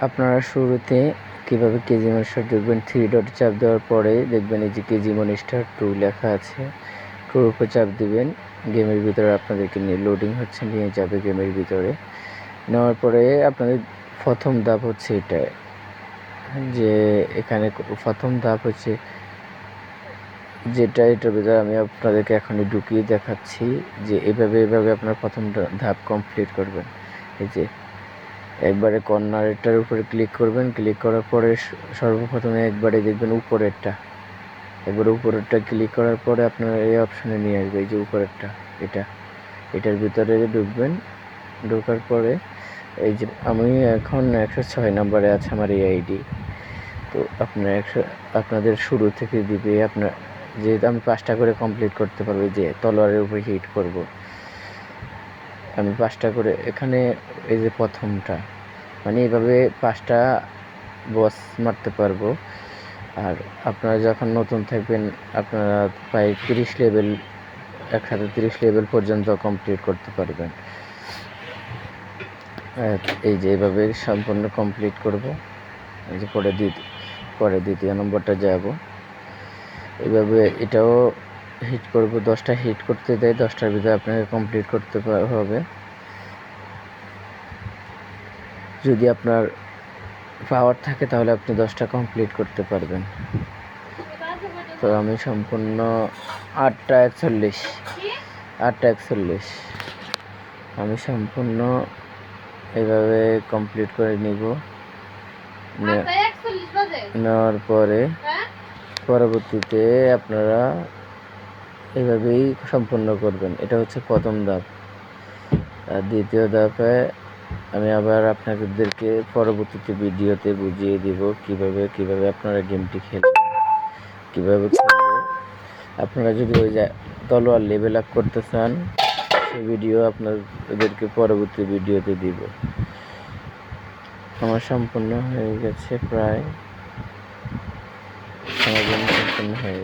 আপনারা শুরুতে কীভাবে কেজি মনিস্টার দেখবেন, 3 ডট চাপ দেওয়ার পরে দেখবেন এই যে কেজি মনিস্টার 2 লেখা আছে, 2 এর উপর চাপ দিবেন। গেমের ভিতরে আপনাদেরকে নিয়ে লোডিং হচ্ছে, নিয়ে যাবে গেমের ভিতরে। নেওয়ার পরে আপনাদের প্রথম ধাপ হচ্ছে এটা, যে এখানে প্রথম ধাপ হচ্ছে যেটা, এটার ভিতরে আমি আপনাদেরকে এখনই ঢুকিয়ে দেখাচ্ছি যে এভাবে আপনার প্রথম ধাপ কমপ্লিট করবেন। এই যে একবারে কর্নারেরটার উপরে ক্লিক করবেন, ক্লিক করার পরে সর্বপ্রথমে একবারে দেখবেন উপরেরটা, একবারে উপরেরটা ক্লিক করার পরে আপনার এই অপশানে নিয়ে আসবে, এই যে উপরেরটা, এটার ভিতরে ঢুকবেন। ঢোকার পরে এই যে আমি এখন 106 নম্বরে আছে আমার এই আইডি। তো আপনাদের শুরু থেকে দিবে আপনার, যেহেতু আমি 5টা করে কমপ্লিট করতে পারবো, যে তলোয়ারের উপরে হিট করব আমি 5টা করে। এখানে এই যে প্রথমটা, মানে এইভাবে 5টা বস মারতে পারবো। আর আপনারা যখন নতুন থাকবেন আপনারা প্রায় 30 লেভেল, একসাথে 30 লেভেল পর্যন্ত কমপ্লিট করতে পারবেন। এই যে এইভাবে সম্পূর্ণ কমপ্লিট করব। এই যে পরে দ্বিতীয় নম্বরটা যাব, এইভাবে এটাও হিট করব। 10টা হিট করতে দেয়, 10টার ভিতরে আপনাকে কমপ্লিট করতে হবে। যদি আপনার পাওয়ার থাকে তাহলে আপনি 10টা কমপ্লিট করতে পারবেন। তো আমি সম্পূর্ণ 8টা 41 আমি সম্পূর্ণ এইভাবে কমপ্লিট করে নিব। নেওয়ার পরে পরবর্তীতে আপনারা এইভাবেই সম্পূর্ণ করবেন। এটা হচ্ছে প্রথম ধাপ। আর দ্বিতীয় ধাপে আমি আবার আপনাদেরকে পরবর্তীতে ভিডিওতে বুঝিয়ে দিব কিভাবে আপনারা গেমটি খেলবেন, কিভাবে খেললে আপনারা যদি ওই তলোয়ার লেভেল আপ করতে চান, সেই ভিডিও আপনাদেরকে পরবর্তী ভিডিওতে দিব। আমার সম্পূর্ণ হয়ে গেছে, প্রায় আমার জন্য সম্পূর্ণ হয়ে